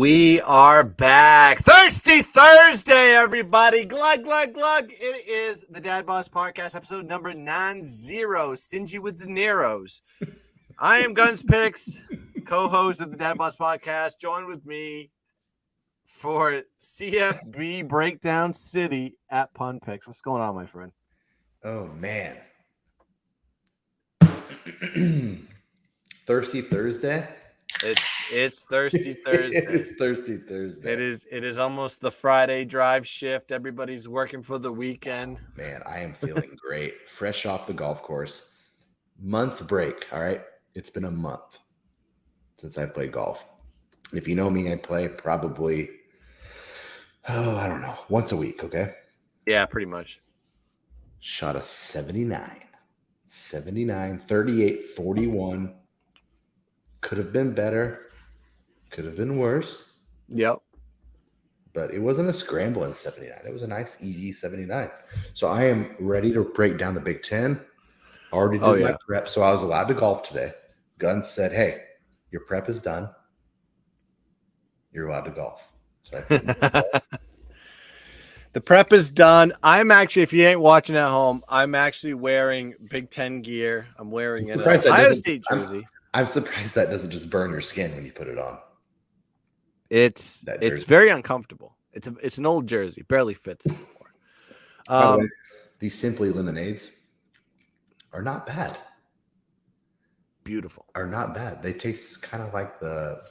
We are back. Thirsty Thursday, everybody. Glug, glug, glug. It is the Dadbodd Podcast, episode number 90, Stingy with De Niro's. I am Guns Picks, co-host of the Dadbodd Podcast. Join with me for CFB Breakdown City at Pun Picks. What's going on, my friend? Oh, man. Thirsty Thursday? It's Thirsty Thursday. It's Thirsty Thursday. It is almost the Friday drive shift. Everybody's working for the weekend. Man, I am feeling great. Fresh off the golf course. Month break, all right? It's been a month since I played golf. If you know me, I play probably, I don't know, once a week, okay? Yeah, pretty much. Shot a 79, 38, 41. Could have been better. Could have been worse. Yep. But it wasn't a scrambling 79. It was a nice, easy 79. So I am ready to break down the Big Ten. Already did my prep, so I was allowed to golf today. Guns said, hey, your prep is done. You're allowed to golf. So the prep is done. I'm actually, if you ain't watching at home, I'm actually wearing Big Ten gear. I'm wearing an Ohio State jersey. I'm surprised that doesn't just burn your skin when you put it on. It's very uncomfortable. It's an old jersey, barely fits anymore. By the way, these Simply lemonades are not bad. Beautiful. Are not bad. They taste kind of like the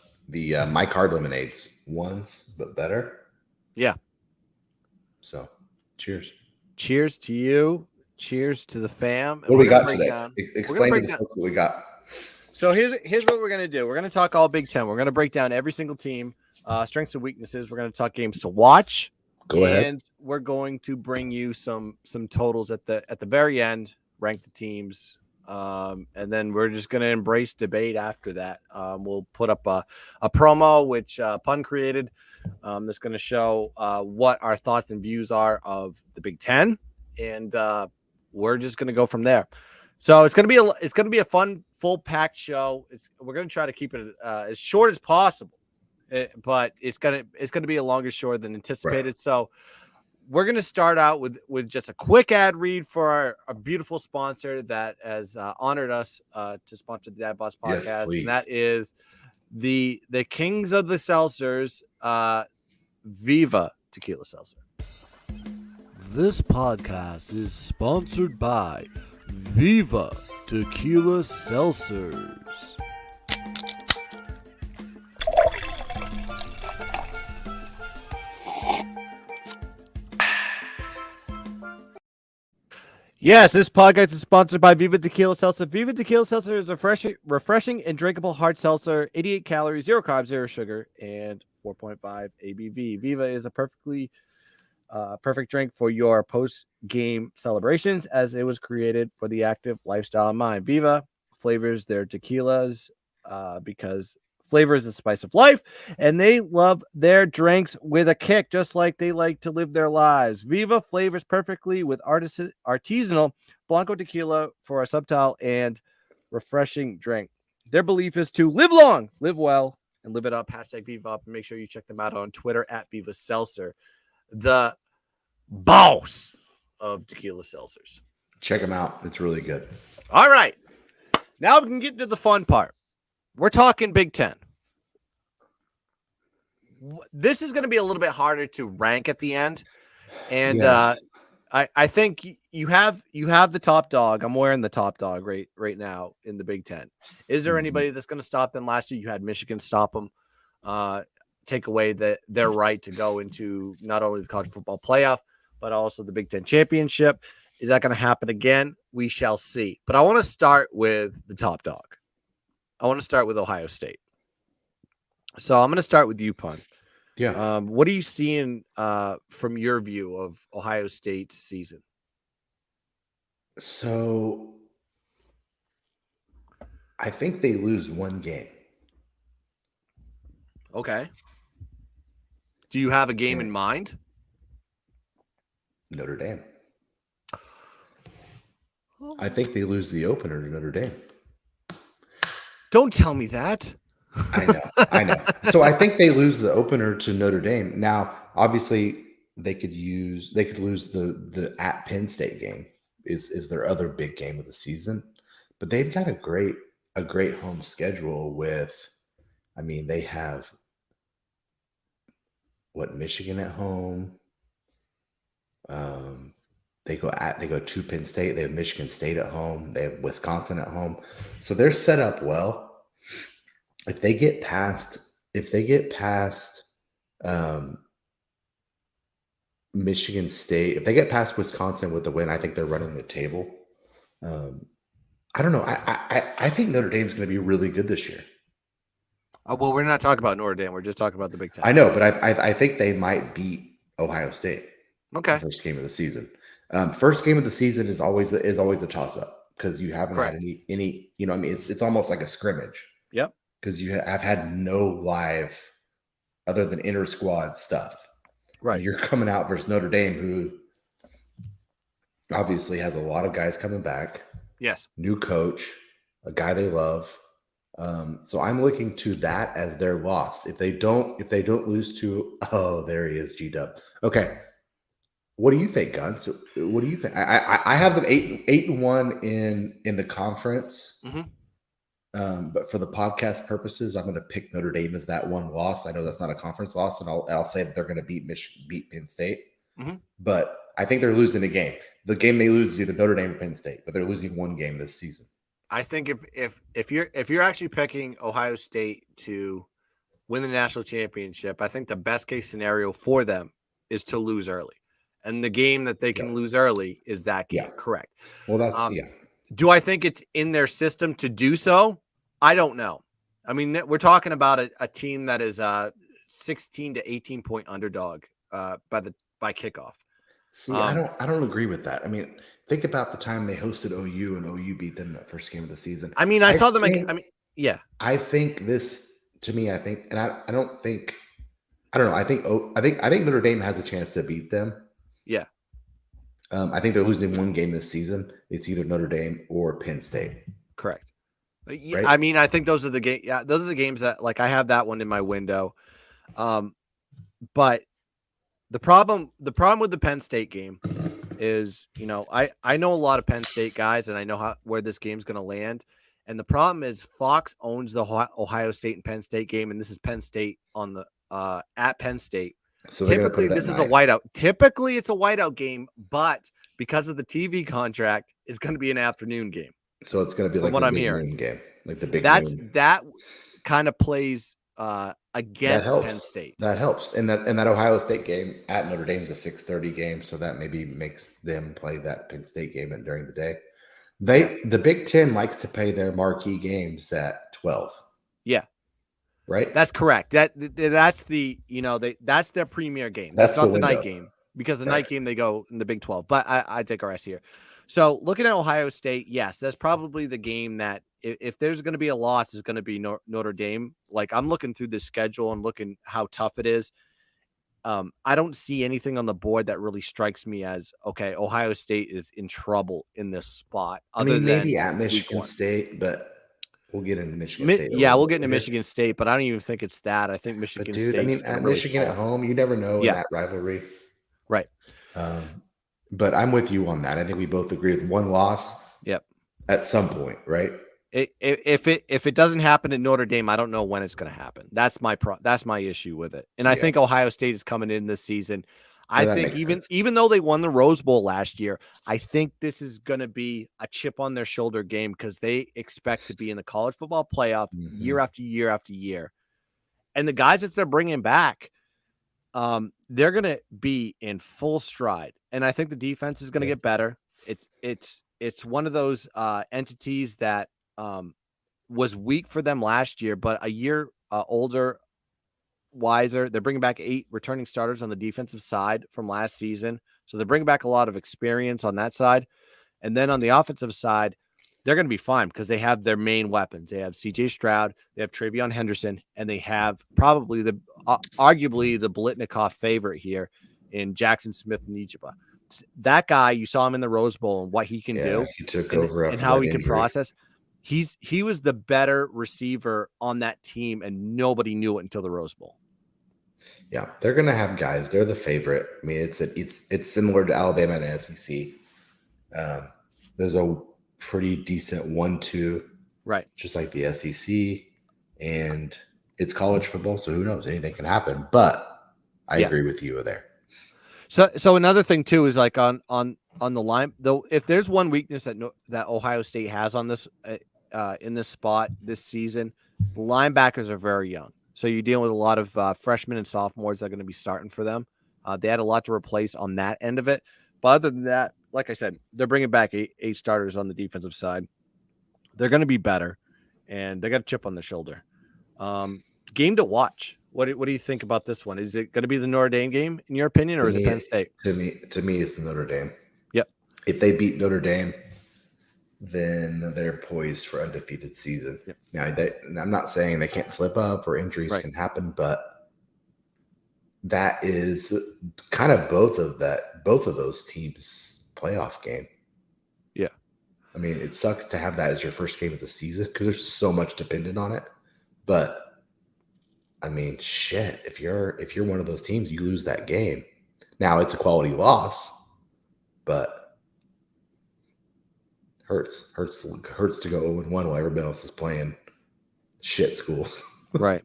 My Card lemonades ones, but better. Yeah. So, cheers. Cheers to you. Cheers to the fam. What do we got today? Explain to the folks what we got. So here's what we're going to do. We're going to talk all Big Ten. We're going to break down every single team, strengths and weaknesses. We're going to talk games to watch. Go ahead. And we're going to bring you some totals at the very end, rank the teams. And then we're just going to embrace debate after that. We'll put up a promo, which Pun created. That's going to show what our thoughts and views are of the Big Ten. And we're just going to go from there. So it's going to be a fun, full packed show. We're going to try to keep it as short as possible, but it's going to be a longer show than anticipated. Right. So we're going to start out with just a quick ad read for our beautiful sponsor that has honored us to sponsor the Dadbodd Podcast, yes, and that is the Kings of the Seltzers, Viva Tequila Seltzer. This podcast is sponsored by Viva Tequila Seltzers. Yes, this podcast is sponsored by Viva Tequila Seltzer. Viva Tequila Seltzer is a refreshing and drinkable hard seltzer, 88 calories, 0 carbs, 0 sugar, and 4.5 ABV. Viva is a perfect drink for your post-game celebrations, as it was created for the active lifestyle in mind. Viva flavors their tequilas because flavor is the spice of life, and they love their drinks with a kick, just like they like to live their lives. Viva flavors perfectly with artisanal Blanco tequila for a subtle and refreshing drink. Their belief is to live long, live well, and live it up. Hashtag Viva up, and make sure you check them out on Twitter at Viva Seltzer, the boss of tequila seltzers. Check them out. It's really good. All right. Now we can get into the fun part. We're talking Big Ten. This is going to be a little bit harder to rank at the end. And I think you have the top dog. I'm wearing the top dog right now in the Big Ten. Is there anybody that's going to stop them? Last year you had Michigan stop them. Take away their right to go into not only the college football playoff, but also the Big Ten championship. Is that going to happen again? We shall see. But I want to start with the top dog. I want to start with Ohio State. So I'm going to start with you, Pun. Yeah. What are you seeing from your view of Ohio State's season? So I think they lose one game. Okay. Do you have a game in mind? Notre Dame. I think they lose the opener to Notre Dame. Don't tell me that. I know. So I think they lose the opener to Notre Dame. Now, obviously, they could lose the at Penn State game is their other big game of the season. But they've got a great home schedule with, I mean, they have Michigan at home. They go to Penn State. They have Michigan State at home. They have Wisconsin at home. So they're set up well. If they get past Michigan State, if they get past Wisconsin with the win, I think they're running the table. I don't know. I think Notre Dame's going to be really good this year. Well, we're not talking about Notre Dame. We're just talking about the Big Ten. I know, but I think they might beat Ohio State. Okay. The first game of the season. First game of the season is always a toss up because you haven't had any. You know, I mean, it's almost like a scrimmage. Yep. Because I've had no live other than inter squad stuff. Right. And you're coming out versus Notre Dame, who obviously has a lot of guys coming back. Yes. New coach, a guy they love. So I'm looking to that as their loss. If they don't lose to, there he is, G-Dub. Okay. What do you think, Gunz? What do you think? I have them 8-1 in the conference. Mm-hmm. But for the podcast purposes, I'm going to pick Notre Dame as that one loss. I know that's not a conference loss, and I'll say that they're going to beat Penn State. Mm-hmm. But I think they're losing a game. The game they lose is either Notre Dame or Penn State, but they're losing one game this season. I think if you're actually picking Ohio State to win the national championship, I think the best case scenario for them is to lose early, and the game that they can lose early is that game. Yeah. Correct. Well, that's Do I think it's in their system to do so? I don't know. I mean, we're talking about a team that is 16 to 18 point underdog by kickoff. See, I don't agree with that. I mean, think about the time they hosted OU and OU beat them that first game of the season. I mean, I saw them. Yeah. I think this, to me, I think Notre Dame has a chance to beat them. Yeah. I think they're losing one game this season. It's either Notre Dame or Penn State. Correct. Right? I mean, I think those are the games. Yeah, those are the games that, like, I have that one in my window. But the problem with the Penn State game is, you know, I know a lot of Penn State guys, and I know where this game's going to land. And the problem is Fox owns the Ohio State and Penn State game, and this is Penn State on the at Penn State. So typically, this is a whiteout. Typically, it's a whiteout game, but because of the TV contract, it's going to be an afternoon game. So it's going to be like the big noon game, like the big. That kind of plays against Penn State. That helps, and that Ohio State game at Notre Dame is a 6:30 game, so that maybe makes them play that Penn State game during the day. The Big Ten likes to play their marquee games at 12. Yeah. Right. That's correct. That's that's their premier game. That's not the night game, because the night game they go in the Big 12. But I digress here. So looking at Ohio State, yes, that's probably the game that if there's going to be a loss, is going to be Notre Dame. Like, I'm looking through this schedule and looking how tough it is. I don't see anything on the board that really strikes me as, okay, Ohio State is in trouble in this spot. I mean, maybe at Michigan State, but we'll get into Michigan State. Yeah, we'll get into Michigan State, but I don't even think it's that. I think Michigan State. I mean, at Michigan at home, you never know in that rivalry. Right. But I'm with you on that. I think we both agree with one loss. Yep. At some point, right? If it doesn't happen at Notre Dame, I don't know when it's going to happen. That's my issue with it. And I think Ohio State is coming in this season. I think even though they won the Rose Bowl last year, I think this is going to be a chip on their shoulder game, because they expect to be in the college football playoff year after year after year. And the guys that they're bringing back, they're going to be in full stride. And I think the defense is going to get better. It's one of those entities that was weak for them last year, but a year older, wiser. They're bringing back 8 returning starters on the defensive side from last season. So they're bringing back a lot of experience on that side. And then on the offensive side, they're going to be fine because they have their main weapons. They have CJ Stroud, they have Travion Henderson, and they have probably arguably the Biletnikoff favorite here in Jackson Smith-Njigba. That guy, you saw him in the Rose Bowl and what he can do. He took over and how he can process. he was the better receiver on that team, and nobody knew it until the Rose Bowl. Yeah, they're gonna have guys. They're the favorite. I mean, it's similar to Alabama and the SEC. There's a pretty decent 1-2, right? Just like the SEC, and it's college football, so who knows? Anything can happen. But I agree with you there. So another thing too is like on the line, though, if there's one weakness that Ohio State has on this in this spot this season, the linebackers are very young. So you're dealing with a lot of freshmen and sophomores that are going to be starting for them. They had a lot to replace on that end of it. But other than that, like I said, they're bringing back eight starters on the defensive side. They're going to be better, and they got a chip on their shoulder. Game to watch. What do you think about this one? Is it going to be the Notre Dame game in your opinion, or is it Penn State? To me, it's the Notre Dame. Yep. If they beat Notre Dame, then they're poised for undefeated season. Yep. Now, I'm not saying they can't slip up or injuries can happen, but that is kind of both of those teams' playoff game. Yeah. I mean, it sucks to have that as your first game of the season because there's so much dependent on it. But I mean, shit, if you're one of those teams, you lose that game. Now it's a quality loss, but hurts to go 0-1 while everybody else is playing shit schools. Right.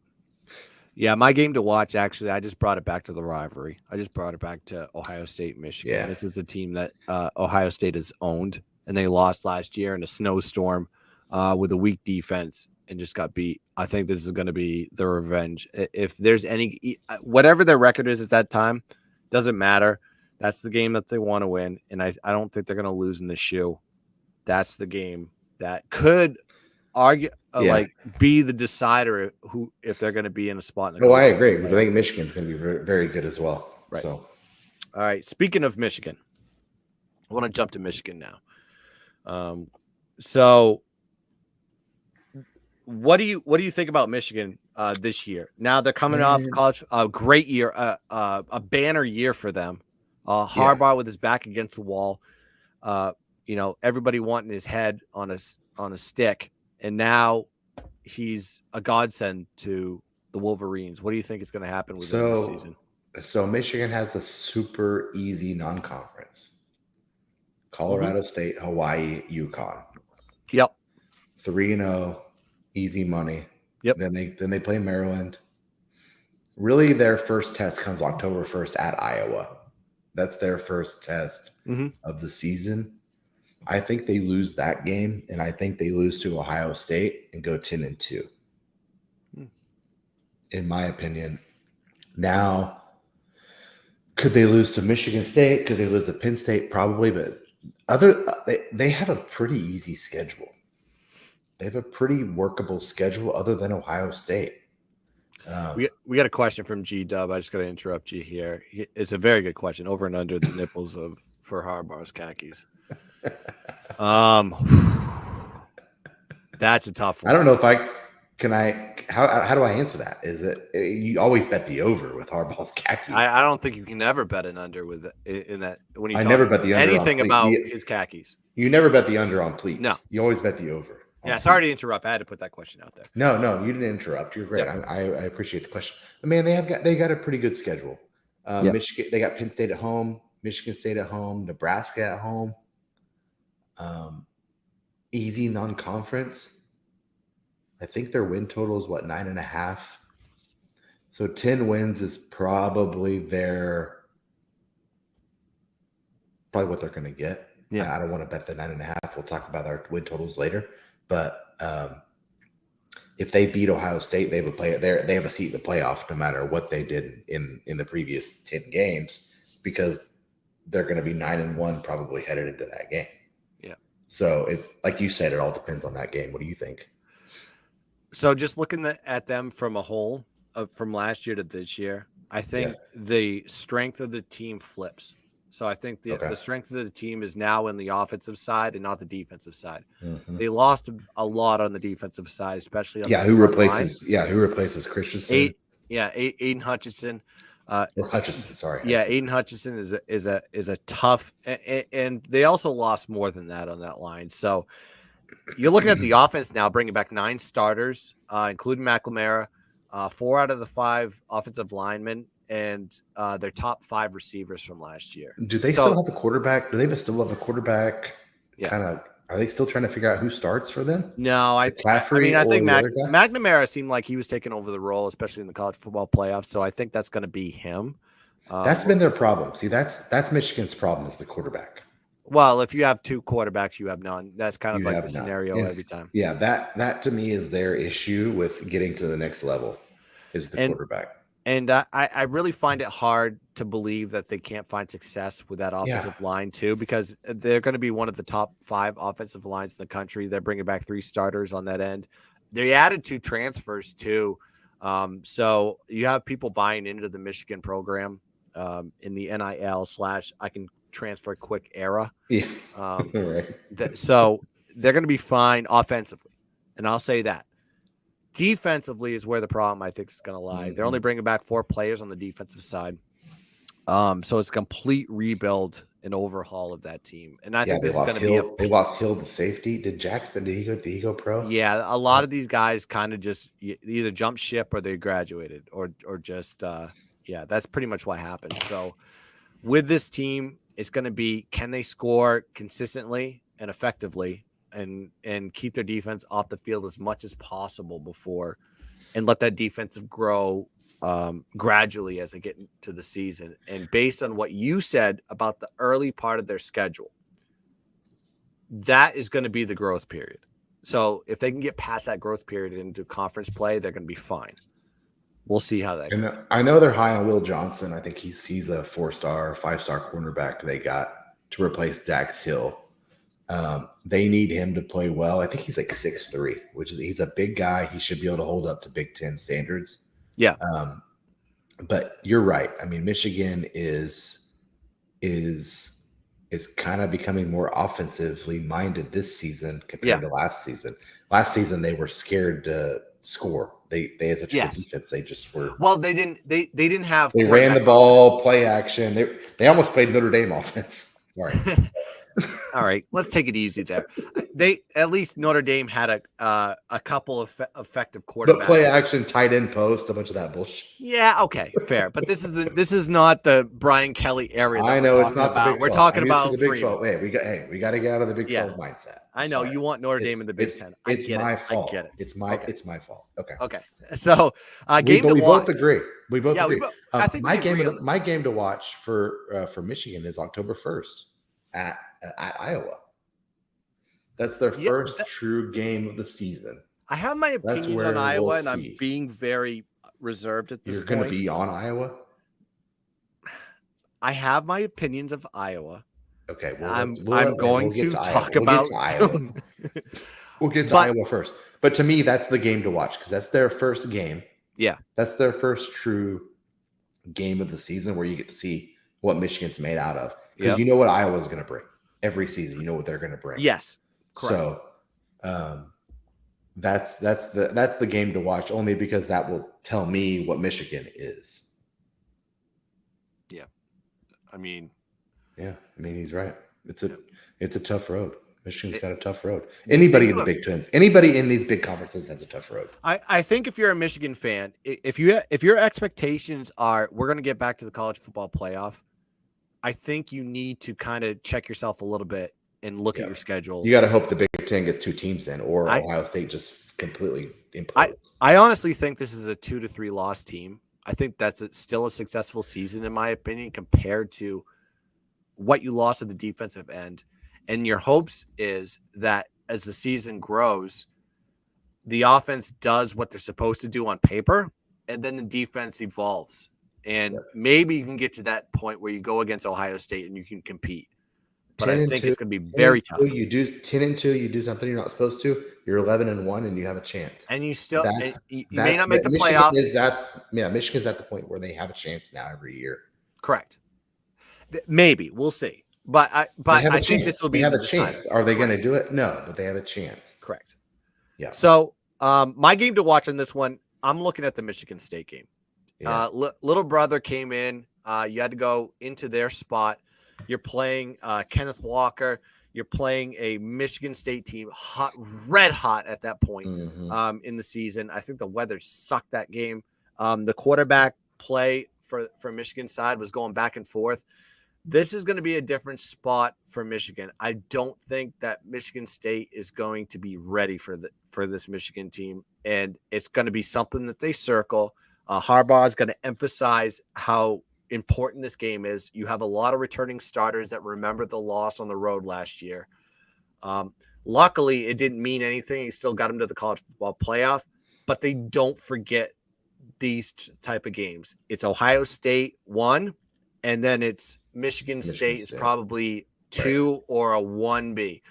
Yeah, my game to watch, actually, I just brought it back to the rivalry. I just brought it back to Ohio State, Michigan. Yeah. This is a team that Ohio State has owned, and they lost last year in a snowstorm with a weak defense and just got beat. I think this is going to be the revenge. If there's whatever their record is at that time, doesn't matter. That's the game that they want to win, and I don't think they're going to lose in the shoe. That's the game that could be the decider if they're going to be in a spot. I agree, because I think Michigan's going to be very, very good as well. Right. So, all right. Speaking of Michigan, I want to jump to Michigan now. So, what do you think about Michigan this year? Now they're coming off college, a great year, a banner year for them. Harbaugh with his back against the wall. Everybody wanting his head on a stick. And now he's a godsend to the Wolverines. What do you think is going to happen with him this season? So Michigan has a super easy non-conference. Colorado State, Hawaii, UConn. Yep. 3-0, easy money. Yep. Then they play Maryland. Really, their first test comes October 1st at Iowa. That's their first test of the season. I think they lose that game, and I think they lose to Ohio State and go 10-2. In my opinion. Now, could they lose to Michigan State? Could they lose to Penn State? Probably, but they have a pretty easy schedule. They have a pretty workable schedule other than Ohio State. We got a question from G-Dub. I just got to interrupt you here. It's a very good question. Over and under the nipples for Harbaugh's khakis. That's a tough one. I don't know if how do I answer that? Is it you always bet the over with Harbaugh's khakis? I don't think you can never bet an under with in that when you never bet the under anything about his khakis. You never bet the under on pleats. No, you always bet the over. Yeah, sorry to interrupt. I had to put that question out there. No, you didn't interrupt. You're great. Yep. I appreciate the question. Man, they got a pretty good schedule. Michigan, they got Penn State at home, Michigan State at home, Nebraska at home. Easy non-conference. I think their win total is 9.5. So 10 wins is probably what they're going to get. Yeah, I don't want to bet the 9.5. We'll talk about our win totals later. But if they beat Ohio State, they have a seat in the playoff no matter what they did in the previous 10 games, because they're going to be 9-1 probably headed into that game. Yeah. So like you said, it all depends on that game. What do you think? So just looking at them from a whole, from last year to this year, I think the strength of the team flips. So I think the strength of the team is now in the offensive side and not the defensive side. Mm-hmm. They lost a lot on the defensive side, especially on who replaces Christensen? Aiden Hutchinson. Or Hutchinson, sorry. Yeah, Aiden Hutchinson is a tough, and they also lost more than that on that line. So you're looking at the offense now, bringing back 9 starters, including McNamara, 4 out of the 5 offensive linemen, and their top 5 receivers from last year. Do they still have a quarterback? Do they still have a quarterback? Yeah. Kind of. Are they still trying to figure out who starts for them? No, I think McNamara seemed like he was taking over the role, especially in the college football playoffs. So I think that's going to be him. That's been their problem. See, that's Michigan's problem is the quarterback. Well, if you have 2 quarterbacks, you have none. That's kind of like the scenario every time. Yeah, that to me is their issue with getting to the next level is the quarterback. And I really find it hard to believe that they can't find success with that offensive line too, because they're going to be one of the top 5 offensive lines in the country. They're bringing back 3 starters on that end. They added 2 transfers too. So you have people buying into the Michigan program in the NIL / I can transfer quick era. Yeah. Right. So they're going to be fine offensively. And I'll say that. Defensively is where the problem, I think, is going to lie. They're only bringing back 4 players on the defensive side. So it's a complete rebuild and overhaul of that team. And I think this is going to be they lost Hill to safety. Did he go pro? Yeah, a lot of these guys kind of just either jump ship or they graduated or just that's pretty much what happened. So with this team, it's going to be, can they score consistently and effectively and keep their defense off the field as much as possible before and let that defensive grow gradually as they get into the season. And based on what you said about the early part of their schedule, that is going to be the growth period. So if they can get past that growth period into conference play, they're going to be fine. We'll see how that goes. I know they're high on Will Johnson. I think he's a 4-star, 5-star cornerback they got to replace Dax Hill. They need him to play well. I think he's like 6'3", he's a big guy. He should be able to hold up to Big Ten standards. Yeah. But you're right. I mean, Michigan is kind of becoming more offensively minded this season compared to last season. Last season they were scared to score. They had such good defense. They just were. Well, they didn't have. They ran the ball, play action. They almost played Notre Dame offense. Sorry. All right, let's take it easy there. At least Notre Dame had a couple of effective quarterbacks. But play action, tight end post, a bunch of that bullshit. Yeah, okay, fair. But this is not the Brian Kelly area. I know it's not the Big 12. We're talking about the Big 12. Hey, we got to get out of the Big 12 mindset. I know you want Notre Dame in the Big 10. It's my fault. I get it. It's my fault. Okay. Okay. So we both agree. We both agree. I think my game to watch for Michigan is October 1st at Iowa. That's their first true game of the season. I have my opinions on Iowa, and I'm being very reserved at this point. You're going to be on Iowa? I have my opinions of Iowa. Okay, well, I'm going to talk about Iowa. We'll get to Iowa first. But to me, that's the game to watch because that's their first game. Yeah. That's their first true game of the season where you get to see what Michigan's made out of. Because you know what Iowa's going to bring. Every season, you know what they're going to bring. Yes. Correct. So that's the game to watch only because that will tell me what Michigan is. Yeah. I mean, he's right. It's a tough road. Michigan's got a tough road. Anybody in the Big Ten, anybody in these big conferences has a tough road. I think if you're a Michigan fan, if your expectations are we're going to get back to the college football playoff, I think you need to kind of check yourself a little bit and look at your schedule. You got to hope the Big Ten gets 2 teams in, or Ohio State just completely implodes. I honestly think this is a 2 to 3 loss team. I think that's still a successful season, in my opinion, compared to what you lost at the defensive end. And your hopes is that as the season grows, the offense does what they're supposed to do on paper, and then the defense evolves. And maybe you can get to that point where you go against Ohio State and you can compete. But I think it's going to be very tough. You do 10-2, you do something you're not supposed to. You're 11-1, and you have a chance. And you still you may not make the playoff. Michigan's at the point where they have a chance now every year. Correct. Maybe we'll see. But I think this will be. They have a chance. Are they going to do it? No, but they have a chance. Correct. Yeah. So my game to watch on this one, I'm looking at the Michigan State game. Yeah. Little brother came in. You had to go into their spot. You're playing Kenneth Walker. You're playing a Michigan State team, red hot at that point in the season. I think the weather sucked that game. The quarterback play for Michigan side was going back and forth. This is going to be a different spot for Michigan. I don't think that Michigan State is going to be ready for this Michigan team, and it's going to be something that they circle. Harbaugh is going to emphasize how important this game is. You have a lot of returning starters that remember the loss on the road last year. Luckily, it didn't mean anything. He still got them to the college football playoff, but they don't forget these type of games. It's Ohio State 1, and then it's Michigan State is probably 2 or a 1B.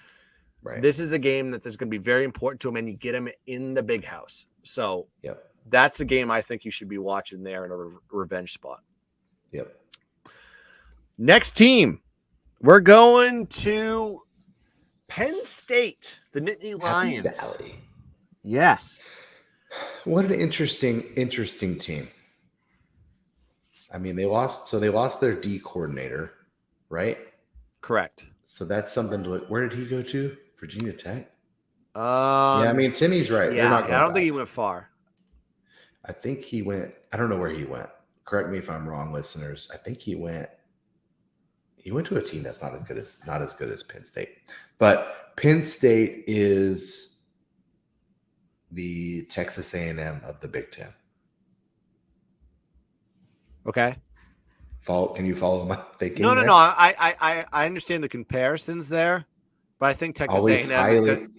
Right. This is a game that is going to be very important to them, and you get them in the big house. So that's a game I think you should be watching there in a revenge spot. Yep. Next team, we're going to Penn State, the Nittany Lions. Happy Valley. Yes. What an interesting team. I mean, they lost their D coordinator, right? Correct. So that's something to look. Where did he go to? Virginia Tech? Yeah, I mean, Timmy's right. Yeah, I don't think he went far. I think he went. I don't know where he went. Correct me if I'm wrong, listeners. I think he went to a team that's not as good as Penn State. But Penn State is the Texas A&M of the Big Ten. Okay. Can you follow my thinking? No. I understand the comparisons there, but I think Texas A&M is good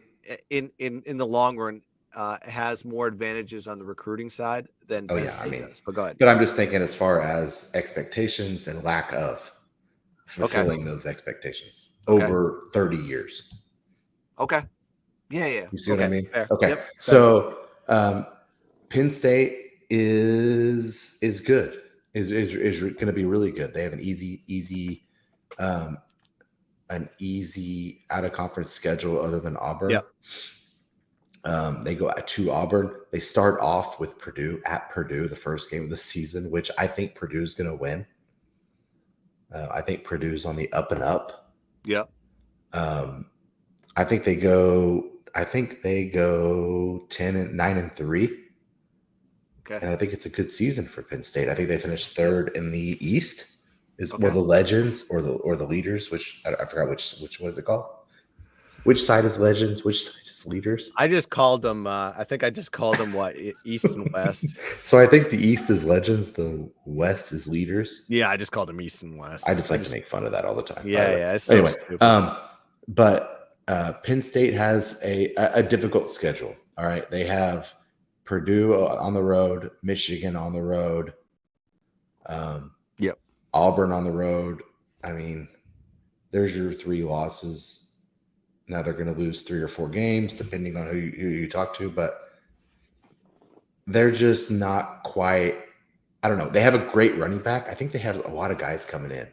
in the long run. Has more advantages on the recruiting side than Penn State does. But go ahead. But I'm just thinking as far as expectations and lack of fulfilling those expectations over 30 years. Okay. Yeah. You see what I mean? Fair. Okay. Yep. So Penn State is good. Is going to be really good. They have an easy out of conference schedule other than Auburn. Yep. They go to Auburn. They start off with Purdue the first game of the season, which I think Purdue's going to win. I think Purdue's on the up and up. Yep. I think they go 9-3. Okay. And I think it's a good season for Penn State. I think they finished third in the East. Or the Legends or the Leaders, which I forgot which one is it called? Which side is Legends? Which side is Leaders? I just called them. I think I just called them East and West. So I think the East is Legends, the West is Leaders. Yeah, I just called them East and West. I just like to make fun of that all the time. Yeah. It's so stupid. But Penn State has a difficult schedule. All right, they have Purdue on the road, Michigan on the road. Yep. Auburn on the road. I mean, there's your 3 losses. Now they're going to lose 3 or 4 games, depending on who you talk to, but they're just not quite. I don't know. They have a great running back. I think they have a lot of guys coming in.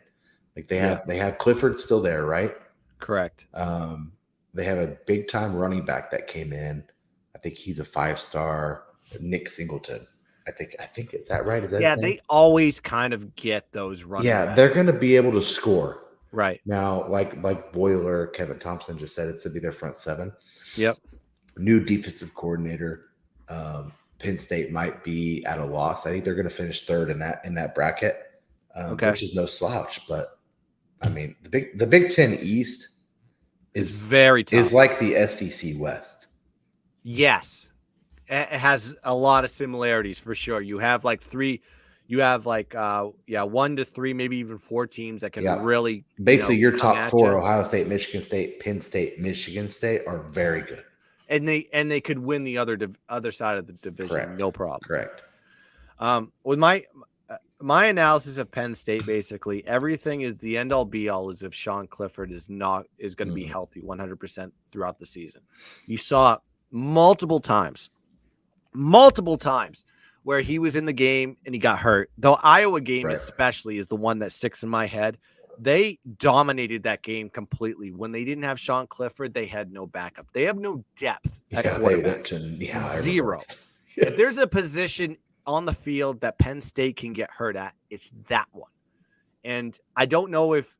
Like they have Clifford still there, right? Correct. They have a big time running back that came in. I think he's a 5-star. Nick Singleton. I think is that right? Is that they always kind of get those running backs. They're going to be able to score. Right. Now, like Boiler, Kevin Thompson just said, it's to be their front 7. Yep. New defensive coordinator. Penn State might be at a loss. I think they're going to finish third in that bracket, which is no slouch. But I mean, the Big Ten East is very tough. Is like the SEC West. Yes, it has a lot of similarities for sure. You have like 1 to 3, maybe even 4 teams that can really basically your top 4: Ohio State, Michigan State, Penn State, Michigan State are very good, and they could win the other side of the division. Correct. No problem. Correct. With my analysis of Penn State, basically everything is the end all be all is if Sean Clifford is going to be healthy 100% throughout the season. You saw multiple times where he was in the game and he got hurt. The Iowa game especially is the one that sticks in my head. They dominated that game completely. When they didn't have Sean Clifford, they had no backup. They have no depth at quarterback. Zero. Yes. If there's a position on the field that Penn State can get hurt at, it's that one. And I don't know if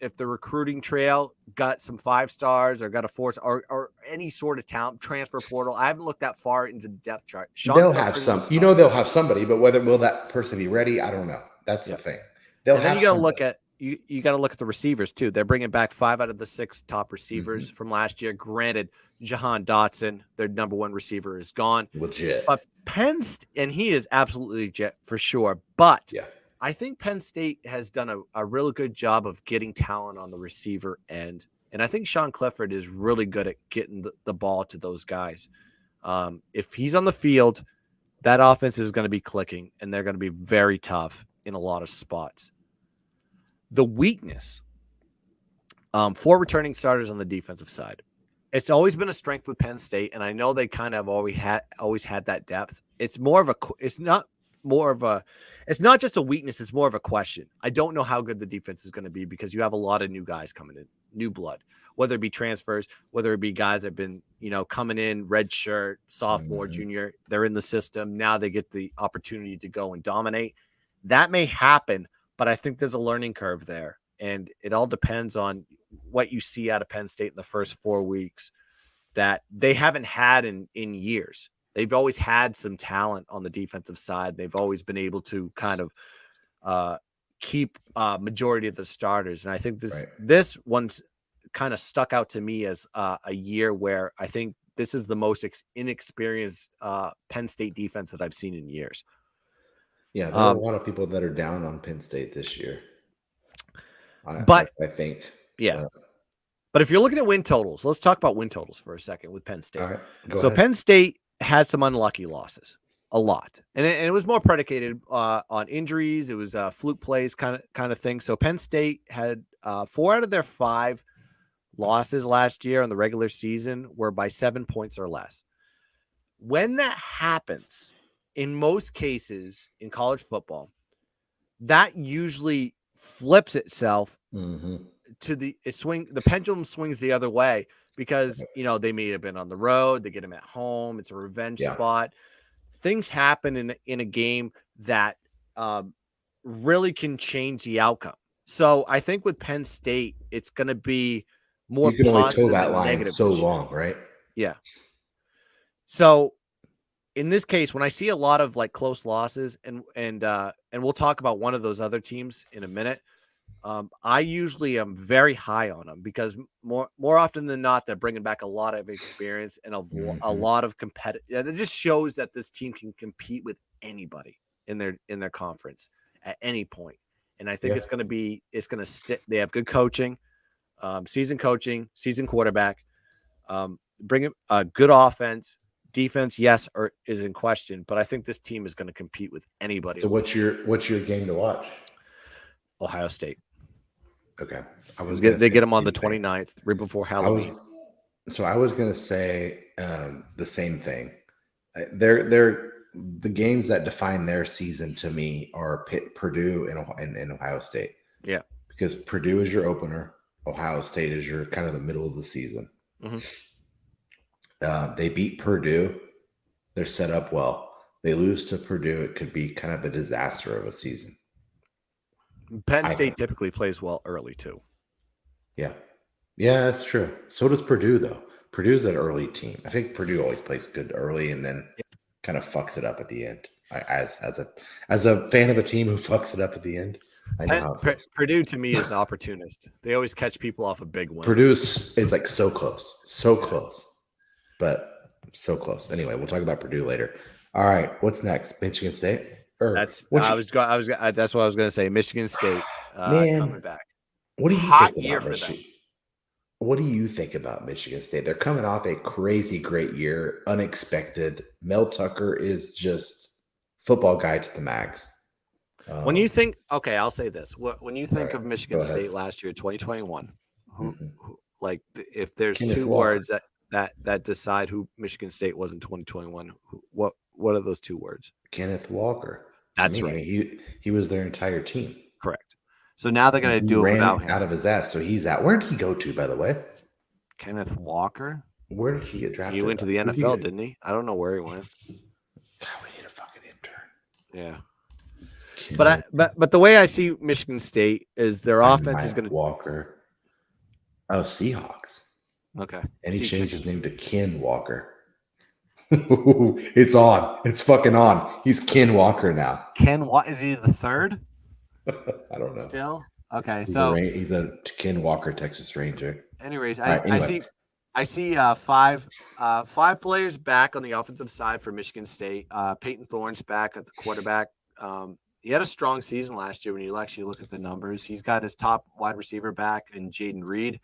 if the recruiting trail got some 5 stars or got a 4 or any sort of talent transfer portal. I haven't looked that far into the depth chart. They'll have some. You know, they'll have somebody, but will that person be ready? I don't know. That's the thing. They'll have. You got to look at you got to look at the receivers too. They're bringing back 5 out of the 6 top receivers from last year. Granted, Jahan Dotson, their number 1 receiver, is gone. Legit. But Penn State, and he is absolutely legit for sure. But I think Penn State has done a really good job of getting talent on the receiver end. And I think Sean Clifford is really good at getting the ball to those guys. If he's on the field, that offense is going to be clicking, and they're going to be very tough in a lot of spots. The weakness, 4 returning starters on the defensive side. It's always been a strength with Penn State, and I know they kind of always had that depth. It's not just a weakness. It's more of a question. I don't know how good the defense is going to be because you have a lot of new guys coming in, new blood, whether it be transfers, whether it be guys that have been, coming in, red shirt, sophomore, junior, they're in the system. Now they get the opportunity to go and dominate. That may happen, but I think there's a learning curve there. And it all depends on what you see out of Penn State in the first 4 weeks that they haven't had in years. They've always had some talent on the defensive side. They've always been able to kind of keep majority of the starters. And I think this one's kind of stuck out to me as a year where I think this is the most inexperienced Penn State defense that I've seen in years. Yeah, there are a lot of people that are down on Penn State this year. I think. Yeah. But if you're looking at win totals, let's talk about win totals for a second with Penn State. All right, so ahead. Penn State had some unlucky losses, a lot. And it was more predicated on injuries. It was fluke plays kind of thing. So Penn State had 4 out of their 5 losses last year in the regular season were by 7 points or less. When that happens, in most cases in college football, that usually flips itself to the pendulum swings the other way because, they may have been on the road, they get them at home. It's a revenge spot. Things happen in a game that really can change the outcome. So I think with Penn State, it's going to be more you can only toe that line negative so long, right? Yeah. So in this case, when I see a lot of like close losses and we'll talk about one of those other teams in a minute, I usually am very high on them because more often than not, they're bringing back a lot of experience and a lot of competitive. It just shows that this team can compete with anybody in their conference at any point. And I think it's going to stick. They have good coaching, seasoned quarterback, bring a good offense. Defense, yes, or is in question, but I think this team is going to compete with anybody. So what's your game to watch? Ohio State. Okay. They get them on the 29th, right before Halloween. I was going to say the same thing. They're the games that define their season to me are Purdue and Ohio State. Yeah. Because Purdue is your opener. Ohio State is your kind of the middle of the season. Mm-hmm. They beat Purdue. They're set up well. They lose to Purdue. It could be kind of a disaster of a season. Penn State typically plays well early too. Yeah. Yeah, that's true. So does Purdue, though. Purdue's an early team. I think Purdue always plays good early and then kind of fucks it up at the end. As a fan of a team who fucks it up at the end, I know Purdue to me is an opportunist. They always catch people off a big win. Purdue is like so close, but so close. Anyway, we'll talk about Purdue later. All right, what's next? Michigan State. That's what I was going to say. Michigan State coming back. What do you hot think year about for them? What do you think about Michigan State? They're coming off a crazy great year, unexpected. Mel Tucker is just football guy to the max. When you think, okay, I'll say this: when you think of Michigan State last year, 2021, like if there's Kenneth two Walker. words that decide who Michigan State was in 2021, what are those 2 words? Kenneth Walker. That's right. He was their entire team. Correct. So now they're going to do it without him. Out of his ass. So he's out. Where did he go to, by the way? Kenneth Walker. Where did he get drafted? He went to the NFL, didn't he? I don't know where he went. God, we need a fucking intern. Yeah. But the way I see Michigan State is their offense is going to Walker. Oh, Seahawks. Okay. And he changed his name to Ken Walker. It's on. It's fucking on. He's Ken Walker now. Is he the third? I don't know. Still? Okay. He's a Ken Walker, Texas Ranger. Anyways, I see five players back on the offensive side for Michigan State. Peyton Thorne's back at the quarterback. He had a strong season last year when you actually look at the numbers. He's got his top wide receiver back in Jaden Reed.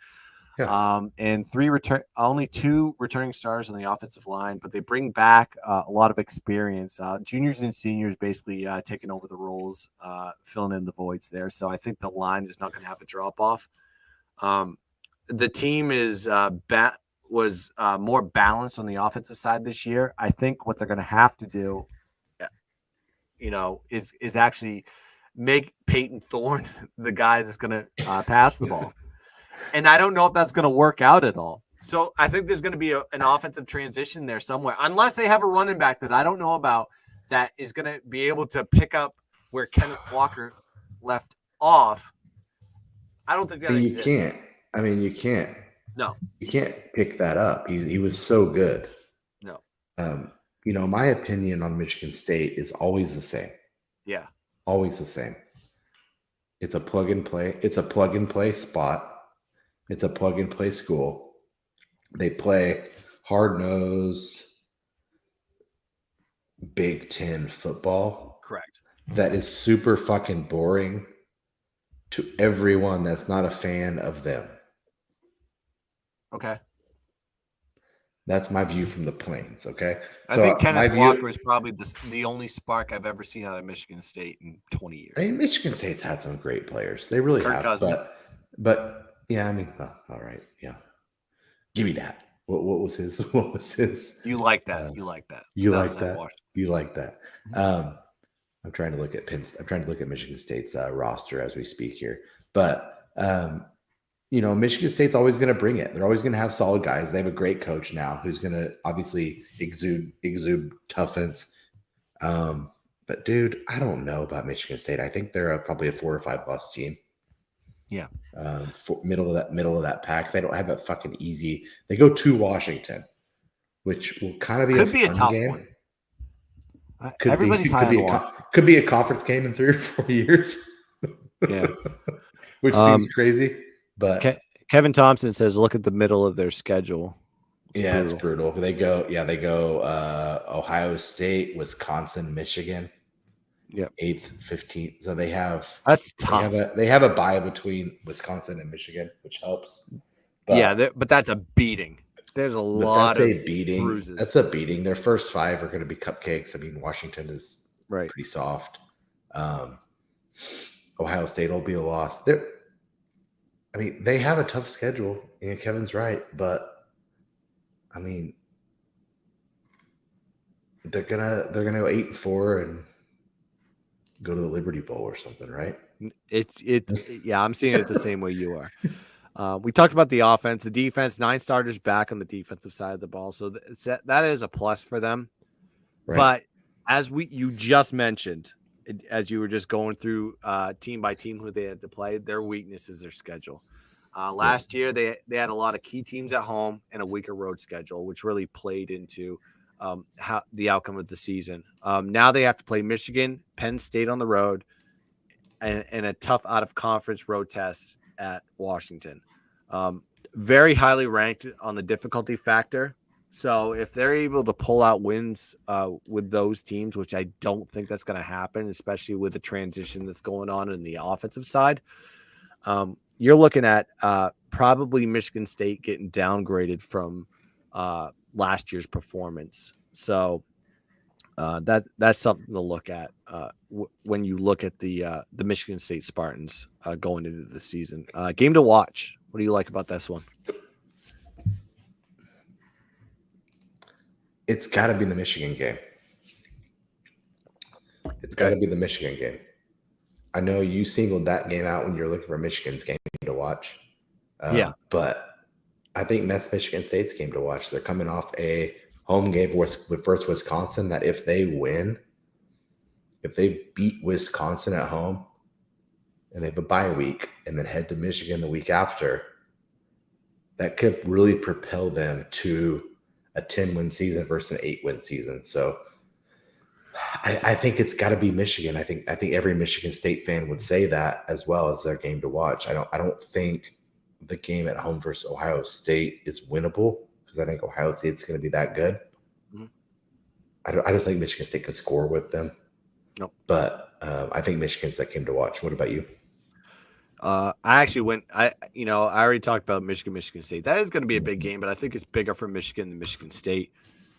Yeah. And only 2 returning stars on the offensive line, but they bring back a lot of experience. Juniors and seniors basically taking over the roles, filling in the voids there. So I think the line is not going to have a drop off. The team was more balanced on the offensive side this year. I think what they're going to have to do, is actually make Peyton Thorne the guy that's going to pass the ball. And I don't know if that's going to work out at all. So I think there's going to be an offensive transition there somewhere, unless they have a running back that I don't know about that is going to be able to pick up where Kenneth Walker left off. I don't think that exists. You can't. I mean, you can't. No. You can't pick that up. He was so good. No. My opinion on Michigan State is always the same. Yeah. Always the same. It's a plug and play. It's a plug and play spot. It's a plug and play school. They play hard-nosed Big Ten football. Correct. That is super fucking boring to everyone that's not a fan of them. Okay. That's my view from the plains, okay? I think Kenneth Walker is probably the only spark I've ever seen out of Michigan State in 20 years. I mean, Michigan State's had some great players. They really have. Cousins. But yeah, I mean, all right, yeah. Give me that. What was his? What was his? You like that? You like that? You like that? You like that? I'm trying to look at Michigan State's roster as we speak here, but Michigan State's always going to bring it. They're always going to have solid guys. They have a great coach now who's going to obviously exude toughness. But dude, I don't know about Michigan State. I think they're probably a 4 or 5 loss team. Yeah. Middle of that pack. They don't have it fucking easy. They go to Washington, which will kind of be a tough game. One. Everybody's high on Washington. Could be a conference game in 3 or 4 years. Yeah. Which seems crazy, but Kevin Thompson says, look at the middle of their schedule. It's brutal. They go Ohio State, Wisconsin, Michigan. Yep. 8th, 15th. So that's tough. They have a bye between Wisconsin and Michigan, which helps. But, but that's a beating. There's a lot of beating. Bruises. That's a beating. Their first 5 are going to be cupcakes. I mean, Washington is pretty soft. Ohio State will be a loss. They have a tough schedule, and Kevin's right, but I mean, they're gonna go 8-4 and go to the Liberty Bowl or something, right? I'm seeing it the same way you are. We talked about the offense, the defense, 9 starters back on the defensive side of the ball. So that is a plus for them. Right. But as you just mentioned, as you were just going through team by team who they had to play, their weakness is their schedule. Last year, they had a lot of key teams at home and a weaker road schedule, which really played into how the outcome of the season. Now they have to play Michigan, Penn State on the road, and a tough out-of-conference road test at Washington. Very highly ranked on the difficulty factor. So if they're able to pull out wins with those teams, which I don't think that's going to happen, especially with the transition that's going on in the offensive side, you're looking at probably Michigan State getting downgraded from last year's performance. So that's something to look at when you look at the Michigan State Spartans going into the season. Game to watch. What do you like about this one? It's got to be the Michigan game. It's got to be the Michigan game. I know you singled that game out when you're looking for Michigan's game to watch. But I think that's Michigan State's game to watch. They're coming off a home game with first Wisconsin that if they win, if they beat Wisconsin at home and they have a bye week and then head to Michigan the week after, that could really propel them to a 10-win season versus an 8-win season. So I think it's got to be Michigan. I think every Michigan State fan would say that as well as their game to watch. I don't think the game at home versus Ohio State is winnable because I think Ohio State's going to be that good. Mhm. I don't think Michigan State could score with them. No. But I think Michigan's that game to watch. What about you? I actually went. I already talked about Michigan State. That is going to be a big game, but I think it's bigger for Michigan than Michigan State.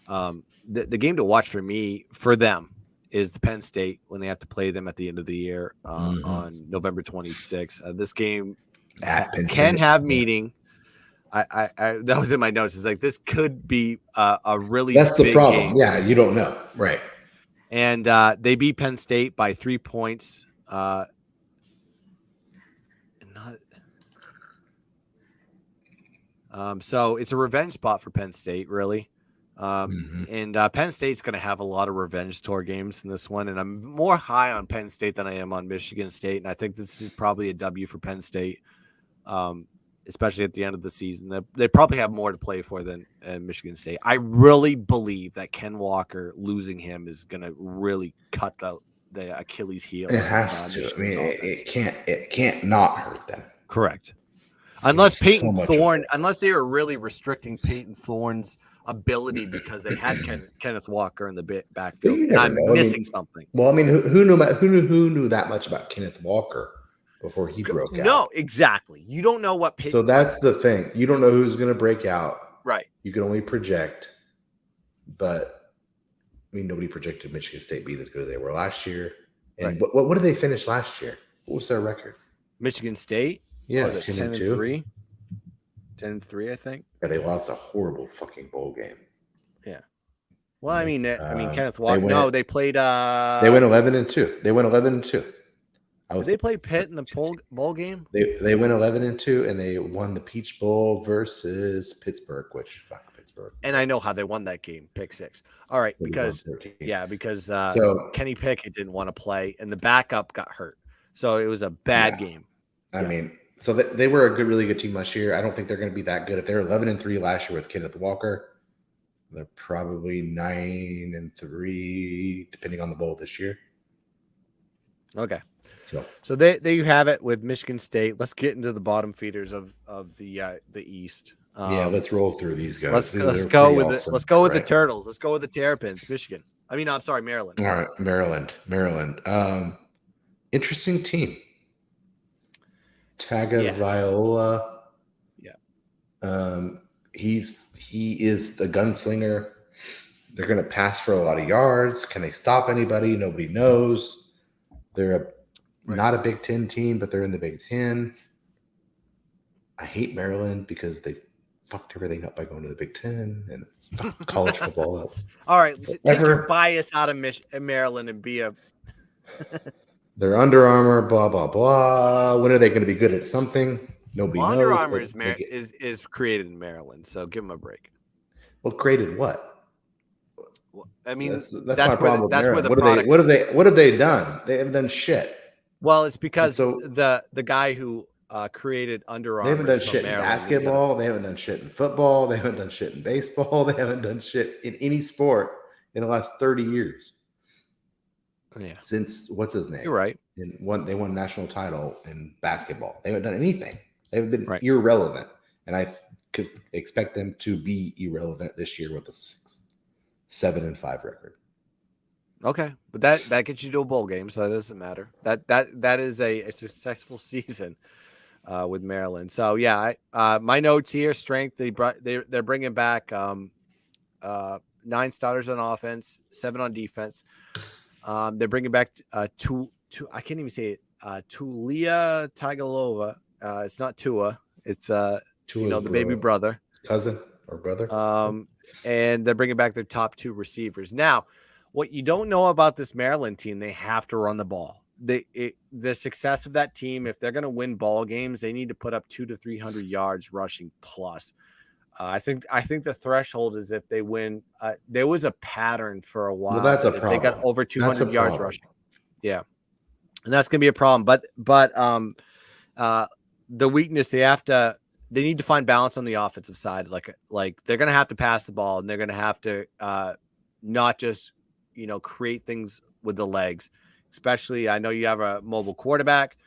The game to watch for them is the Penn State when they have to play them at the end of the year on November 26th. This game can have meaning. I that was in my notes. It's like this could be a really that's the big problem. game. Yeah, you don't know, right? And they beat Penn State by 3 points. So it's a revenge spot for Penn State, really. And Penn State's going to have a lot of revenge tour games in this one. And I'm more high on Penn State than I am on Michigan State. And I think this is probably a W for Penn State, especially at the end of the season. They probably have more to play for than Michigan State. I really believe that Ken Walker, losing him, is going to really cut the Achilles heel. It has to. I mean, it can't not hurt them. Correct. Unless Peyton Thorne, unless they were really restricting Peyton Thorne's ability because they had Kenneth Walker in the backfield. And I'm missing something. Well, I mean, who knew that much about Kenneth Walker before he broke out? No, exactly. You don't know what Peyton. So that's the thing. You don't know who's going to break out. Right. You can only project. But I mean, nobody projected Michigan State being as good as they were last year. And what did they finish last year? What was their record? Michigan State. Yeah, 10-3. 10-3, I think. Yeah, they lost a horrible fucking bowl game. Yeah. Well, I mean, Kenneth Walker. They played. They went 11-2. They went 11-2. Did they play Pitt in the bowl game? They went 11-2, and they won the Peach Bowl versus Pittsburgh, which fuck Pittsburgh. And I know how they won that game, pick 6. All right, because Kenny Pickett didn't want to play, and the backup got hurt, so it was a bad game. I mean. So they were a really good team last year. I don't think they're going to be that good. If they were 11-3 last year with Kenneth Walker, they're probably 9-3, depending on the bowl this year. Okay. So there you have it with Michigan State. Let's get into the bottom feeders of the East. Let's roll through these guys. Let's go with the Turtles. Let's go with the Terrapins. Michigan. Maryland. All right, Maryland. Interesting team. Tagovailoa. Yeah. He is the gunslinger. They're going to pass for a lot of yards. Can they stop anybody? Nobody knows. They're not a Big Ten team, but they're in the Big Ten. I hate Maryland because they fucked everything up by going to the Big Ten and fucked college football up. All right, take your bias out of Maryland and be a. They're Under Armour, blah, blah, blah. When are they going to be good at something? Nobody knows. Under Armour is created in Maryland, so give them a break. Well, created what? I mean, that's my problem. That's where the product. What have they done? They haven't done shit. Well, it's because the guy who created Under Armour. They haven't done shit in basketball. They haven't done shit in football. They haven't done shit in baseball. They haven't done shit in any sport in the last 30 years. Yeah. Since what's his name? You're right. They won a national title in basketball. They haven't done anything. They've been irrelevant, and I could expect them to be irrelevant this year with a 7-5 record. Okay, but that gets you to a bowl game, so that doesn't matter. That is a successful season with Maryland. So yeah, my notes here: strength. They're bringing back 9 starters on offense, 7 on defense. They're bringing back I can't even say it. Tulia Tagovailoa. It's not Tua. It's the baby brother, cousin or brother. And they're bringing back their top 2 receivers. Now, what you don't know about this Maryland team, they have to run the ball. The success of that team, if they're going to win ball games, they need to put up 200 to 300 yards rushing plus. I think the threshold is if they win. There was a pattern for a while. Well, that's a problem. They got over 200 yards rushing. Yeah. And that's going to be a problem. But the weakness, they need to find balance on the offensive side. Like they're going to have to pass the ball, and they're going to have to not just, create things with the legs. Especially, I know you have a mobile quarterback.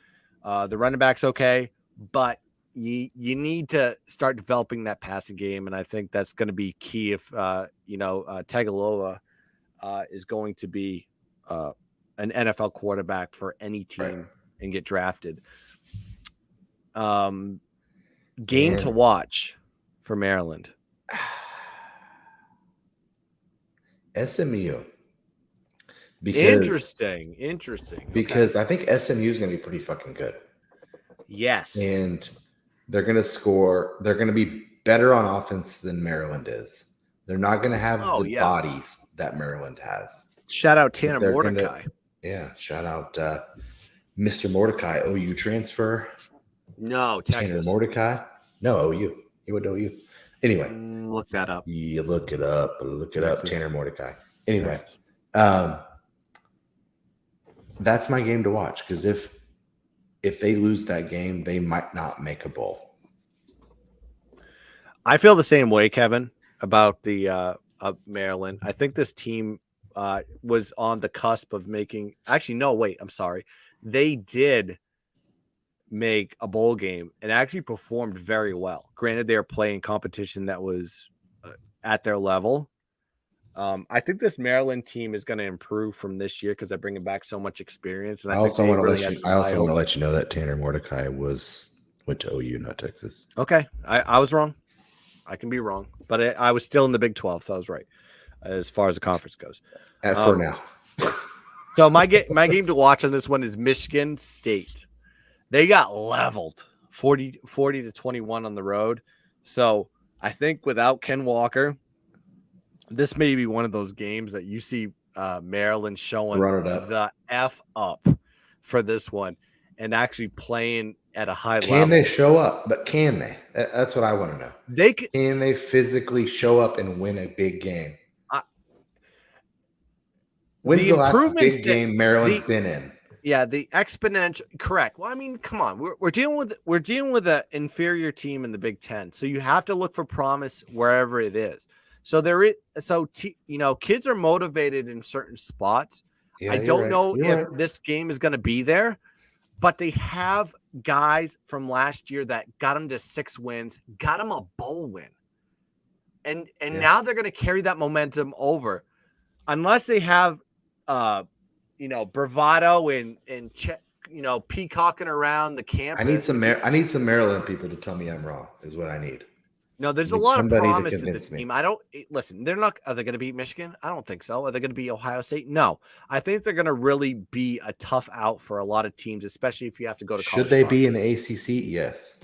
The running back's okay, but you need to start developing that passing game, and I think that's going to be key if Tagovailoa is going to be an NFL quarterback for any team and get drafted. Game to watch for Maryland. SMU. Interesting. Because I think SMU is going to be pretty fucking good. Yes. And they're going to score. They're going to be better on offense than Maryland is. They're not going to have bodies that Maryland has. Shout out Tanner Mordecai. Shout out Mr. Mordecai, OU transfer. No, Texas. Tanner Mordecai. No, OU. He went to OU. Anyway. Look that up. You look it up. Texas. Tanner Mordecai. Anyway. Texas. That's my game to watch, because if they lose that game, they might not make a bowl. I feel the same way, Kevin, about the Maryland. I think this team was on the cusp of making. Actually, no, wait. I'm sorry. They did make a bowl game and actually performed very well. Granted, they were playing competition that was at their level. I think this Maryland team is going to improve from this year because they're bringing back so much experience. And I also want to let you know that Tanner Mordecai went to OU, not Texas. Okay, I was wrong. I can be wrong, but I was still in the Big 12, so I was right as far as the conference goes. For now. So my game to watch on this one is Michigan State. They got leveled 40-21 on the road. So I think without Ken Walker, this may be one of those games that you see Maryland showing the F up for this one and actually playing at a high level. Can they show up? But can they? That's what I want to know. Can they physically show up and win a big game? When's the last big game Maryland's been in? Yeah, the exponential. Correct. Well, I mean, come on. We're dealing with an inferior team in the Big Ten, so you have to look for promise wherever it is. So kids are motivated in certain spots. Yeah, I don't know if this game is going to be there, but they have guys from last year that got them to 6 wins, got them a bowl win. And now they're going to carry that momentum over unless they have, bravado and peacocking around the campus. I need some Maryland people to tell me I'm wrong is what I need. No, there's a lot of promise in this team. Listen, they're not. Are they going to beat Michigan? I don't think so. Are they going to beat Ohio State? No. I think they're going to really be a tough out for a lot of teams, especially if you have to go to college. Should they be in the ACC? Yes.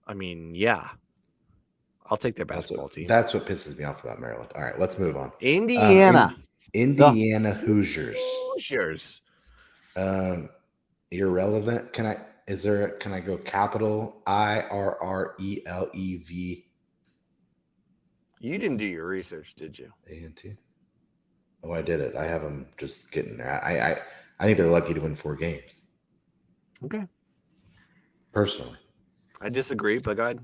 I mean, yeah. I'll take their basketball team. That's what pisses me off about Maryland. All right, let's move on. Indiana. Indiana Hoosiers. Irrelevant. Can I go capital IRRELEV? You didn't do your research, did you? A&T. Oh, I did it. I have them just getting there. I think they're lucky to win 4 games. Okay. Personally. I disagree, but go ahead.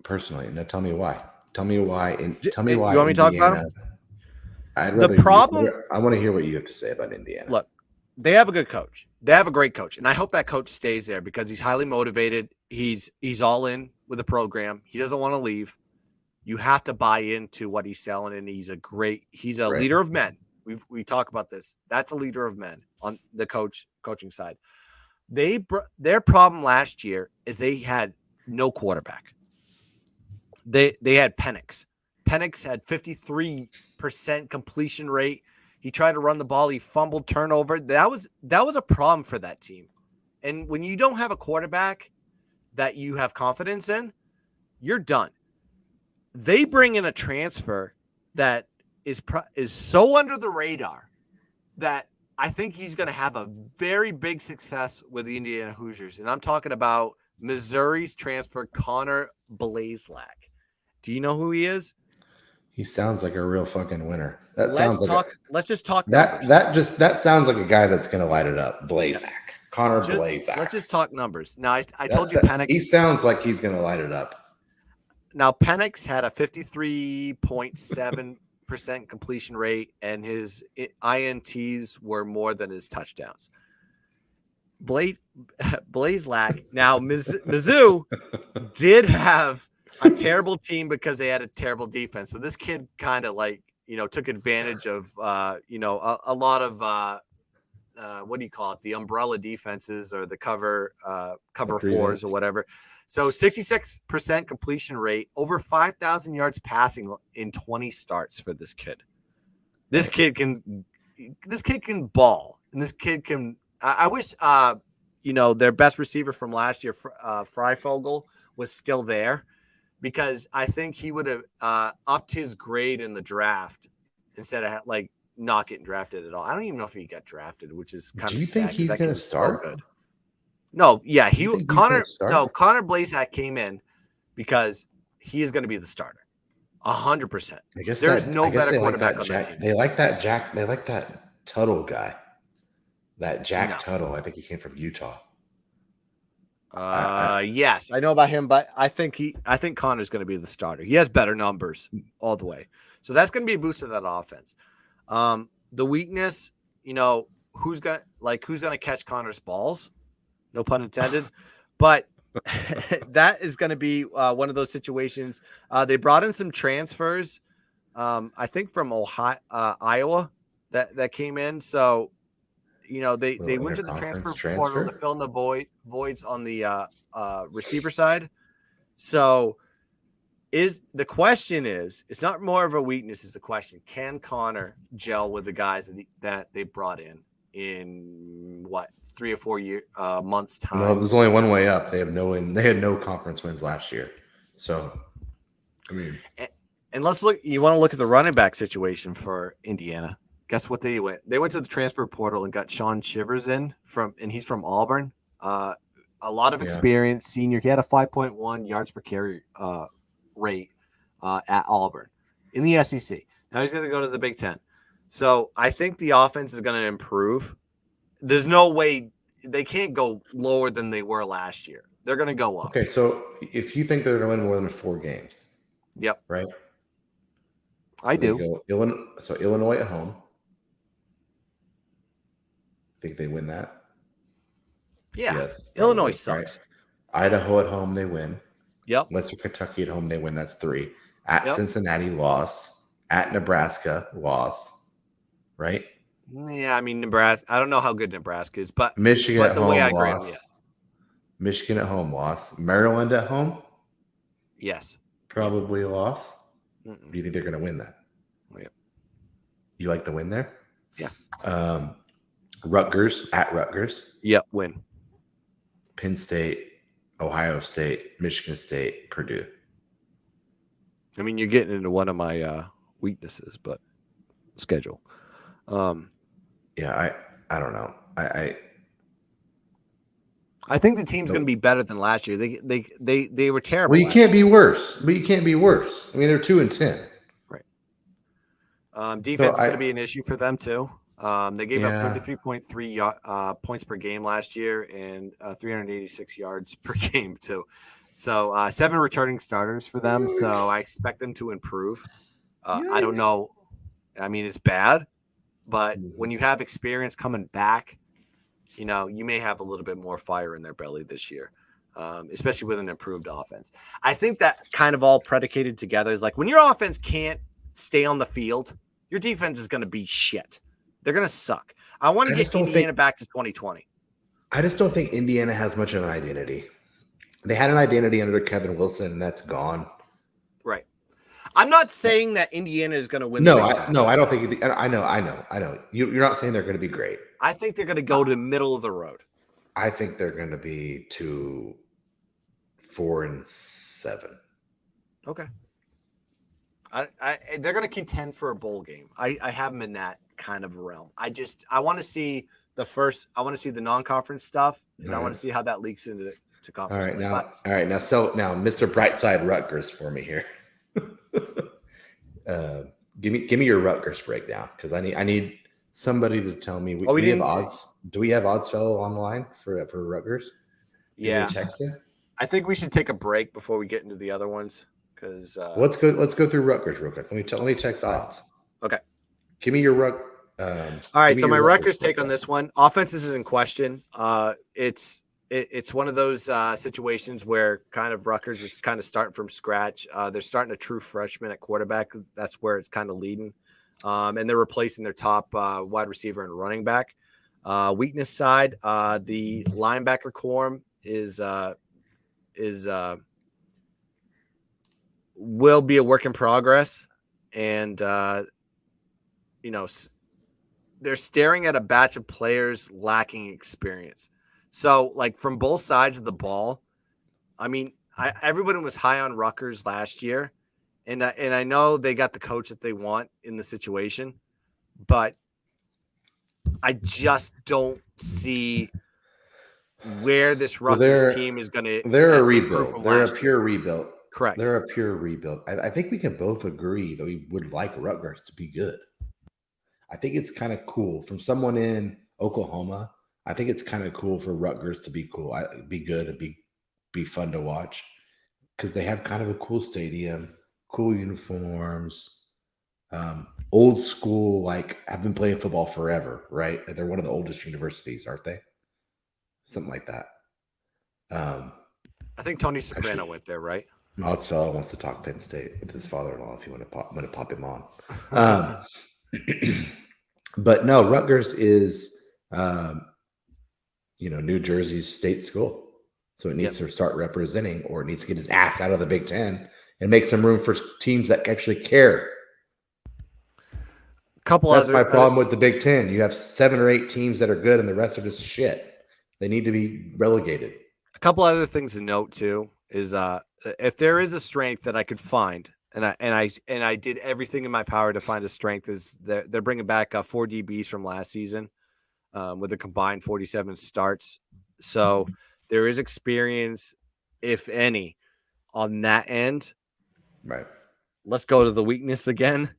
Personally. Now tell me why. Tell me why. You want me to talk about them? I want to hear what you have to say about Indiana. Look, they have a good coach. They have a great coach, and I hope that coach stays there because he's highly motivated. He's all in with the program. He doesn't want to leave. You have to buy into what he's selling, and he's a leader of men. We talk about this. That's a leader of men on the coaching side. Their problem last year is they had no quarterback. They had Penix. Penix had 53% completion rate. He tried to run the ball. He fumbled, turnover. That was a problem for that team. And when you don't have a quarterback that you have confidence in, you're done. They bring in a transfer that is so under the radar that I think he's going to have a very big success with the Indiana Hoosiers. And I'm talking about Missouri's transfer, Connor Blazelak. Do you know who he is? He sounds like a real fucking winner. That Let's sounds like talk. Let's just talk that numbers. that sounds like a guy that's gonna light it up. Blazak. Connor Blazak. Let's just talk numbers. Now, I told you Penix. He sounds like he's gonna light it up. Now, Penix had a 53.7% completion rate, and his INTs were more than his touchdowns. Blazak. Now, Mizzou did have a terrible team because they had a terrible defense. So this kid kind of took advantage of, a lot of, what do you call it? The umbrella defenses or the cover fours or whatever. So 66% completion rate, over 5,000 yards passing in 20 starts for this kid. This kid can ball, and this kid can. I wish their best receiver from last year, Freifogel, was still there, because I think he would have upped his grade in the draft instead of not getting drafted at all. I don't even know if he got drafted, which is kind of sad. Do you think he's going to start? So good. No, yeah, Connor Blazak came in because he is going to be the starter. 100%. I guess there's no better quarterback on that team. They like that Tuttle guy. That Jack Tuttle. I think he came from Utah. Yes, I know about him, but I think Connor's going to be the starter. He has better numbers all the way. So that's going to be a boost to that offense. The weakness, who's going to catch Connor's balls? No pun intended. But that is going to be one of those situations. They brought in some transfers, I think from Iowa that came in. So, they went to the transfer portal to fill in the voids on the receiver side. So the question is, it's not more of a weakness, it's a question. Can Connor gel with the guys that they brought in what, 3 or 4 months time? No, there's only one way up. They had no conference wins last year. So, I mean, and let's look. You want to look at the running back situation for Indiana. Guess what they went? They went to the transfer portal and got Sean Shivers and he's from Auburn. A lot of experience, senior. He had a 5.1 yards per carry rate at Auburn in the SEC. Now he's going to go to the Big Ten. So I think the offense is going to improve. There's no way they can't go lower than they were last year. They're going to go up. Okay, so if you think they're going to win more than 4 games, yep, right? I do. Illinois at home. Think they win that? Yeah. Yes. Illinois sucks. Right. Idaho at home, they win. Yep. Western Kentucky at home, they win. That's 3. At Cincinnati, loss. At Nebraska, loss. Right? Yeah, I mean, Nebraska. I don't know how good Nebraska is, but Michigan at home, loss. Yes. Michigan at home, loss. Maryland at home? Yes. Probably a loss. Do you think they're going to win that? Yeah. You like the win there? Yeah. Rutgers at Rutgers. Yep, win. Penn State, Ohio State, Michigan State, Purdue. I mean, you're getting into one of my weaknesses, but schedule. Yeah, I don't know. I think the team's going to be better than last year. They were terrible. Well, you can't be worse. But you can't be worse. I mean, they're 2-10. Right. Defense is going to be an issue for them too. They gave up 33.3 points per game last year and 386 yards per game too. So 7 returning starters for them. So I expect them to improve. I don't know. I mean, it's bad, but when you have experience coming back, you may have a little bit more fire in their belly this year, especially with an improved offense. I think that kind of all predicated together is like when your offense can't stay on the field, your defense is going to be shit. They're going to suck. I want to get Indiana back to 2020. I just don't think Indiana has much of an identity. They had an identity under Kevin Wilson, and that's gone. Right. I'm not saying that Indiana is going to win. I don't think. I know. You're not saying they're going to be great. I think they're going to go to the middle of the road. I think they're going to be 4-7. Okay. They're going to contend for a bowl game. I have them in that kind of realm. I want to see the non-conference stuff, and I want to see how that leaks into conference. All right, now, Mr. Brightside Rutgers for me here. Give me your Rutgers breakdown because I need somebody to tell me. We have odds. Do we have odds fellow online for Rutgers? Yeah, text him. I think we should take a break before we get into the other ones because let's go through Rutgers real quick. Let me text odds. Okay. Give me your all right. So my Rutgers take on this one. Offenses is in question. It's one of those situations where kind of Rutgers is kind of starting from scratch. They're starting a true freshman at quarterback. That's where it's kind of leading. And they're replacing their top wide receiver and running back. Weakness side, the linebacker core is will be a work in progress. And, they're staring at a batch of players lacking experience. So, like, from both sides of the ball, I mean, everybody was high on Rutgers last year, and I know they got the coach that they want in the situation, but I just don't see where this Rutgers team is going to. They're a rebuild. They're a pure rebuild. Correct. They're a pure rebuild. I think we can both agree that we would like Rutgers to be good. I think it's kind of cool from someone in Oklahoma. I think it's kind of cool for Rutgers to be cool, be good, and be fun to watch because they have kind of a cool stadium, cool uniforms, old school. Like I've been playing football forever, right? They're one of the oldest universities, aren't they? Something like that. I think Tony Soprano went there, right? Oddsfella wants to talk Penn State with his father-in-law. If you want to pop him on. But no, Rutgers is, New Jersey's state school. So it needs to start representing, or it needs to get his ass out of the Big Ten and make some room for teams that actually care. That's my problem with the Big Ten. You have 7 or 8 teams that are good and the rest are just shit. They need to be relegated. A couple other things to note too is if there is a strength that I could find, and I did everything in my power to find a strength, is they're bringing back 4 DBs from last season with a combined 47 starts. So there is experience, if any, on that end. Right. Let's go to the weakness again.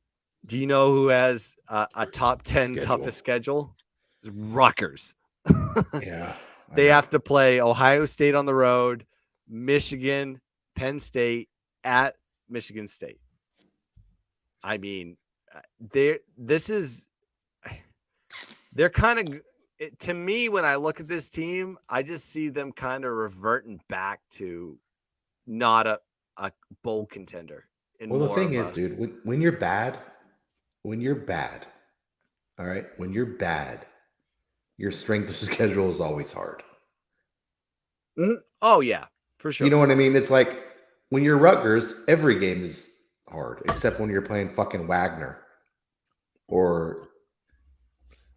Do you know who has a top 10 toughest schedule? It's Rutgers. Yeah. They have to play Ohio State on the road, Michigan, Penn State, at Michigan State. I mean, they're kind of, to me, when I look at this team, I just see them kind of reverting back to not a bowl contender. Well, the thing is, dude, when you're bad, all right, when you're bad, your strength of schedule is always hard. Mm-hmm. Oh, yeah, for sure. You know what I mean? It's like when you're Rutgers, every game is hard, except when you're playing fucking Wagner or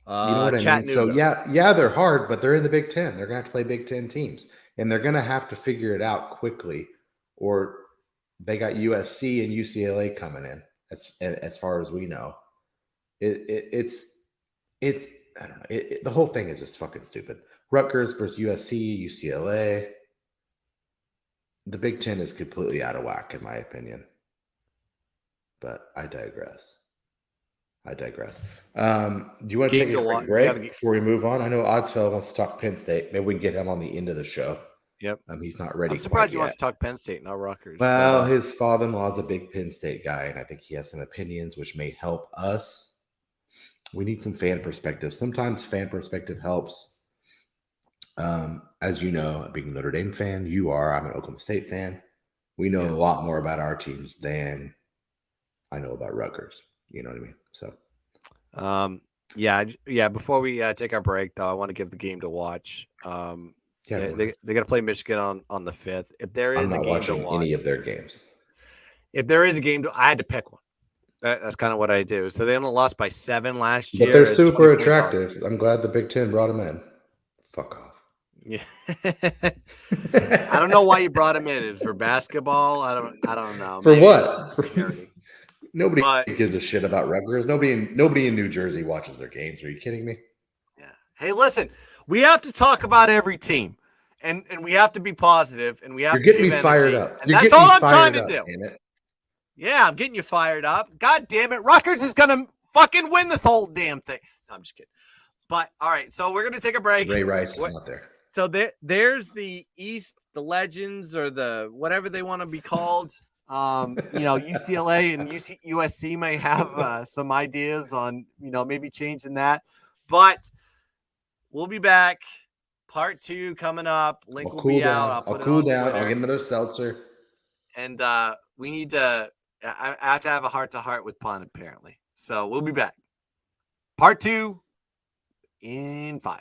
you know what I mean? So yeah, they're hard, but they're in the Big Ten. They're gonna have to play Big Ten teams, and they're gonna have to figure it out quickly, or they got USC and UCLA coming in. As far as we know, it's I don't know. The whole thing is just fucking stupid. Rutgers versus USC, UCLA. The Big Ten is completely out of whack, in my opinion. But I digress. Do you want to take a quick break before we move on? I know Oddsfell wants to talk Penn State. Maybe we can get him on the end of the show. Yep. He's not ready. I'm surprised he wants to talk Penn State, not Rutgers. Well, his father-in-law is a big Penn State guy, and I think he has some opinions which may help us. We need some fan perspective. Sometimes fan perspective helps. As you know, being a Notre Dame fan, you are. I'm an Oklahoma State fan. We know a lot more about our teams than I know about Rutgers. You know what I mean? So, yeah. Before we take our break, though, I want to give the game to watch. They got to play Michigan on the 5th. If there is a game to watch, any of their games. If there is a game, I had to pick one. That's kind of what I do. So they only lost by 7 last year. But they're super attractive. I'm glad the Big Ten brought them in. Fuck off. Yeah. I don't know why you brought him in. Is it for basketball? I don't know. For what? For charity. Nobody gives a shit about Rutgers. Nobody in New Jersey watches their games. Are you kidding me? Yeah. Hey, listen, we have to talk about every team, and we have to be positive, and we have. You're getting me fired up. And that's all I'm trying to do. Damn it. Yeah, I'm getting you fired up. God damn it. Rutgers is going to fucking win this whole damn thing. No, I'm just kidding. But, all right, so we're going to take a break. Ray Rice is not there. So there's the East, the Legends, or the whatever they want to be called. UCLA and USC may have some ideas on, maybe changing that. But we'll be back. Part 2 coming up. Link will be out. I'll cool down. I'll get another seltzer. And we need to – I have to have a heart-to-heart with Pun, apparently. So we'll be back. Part 2 in 5.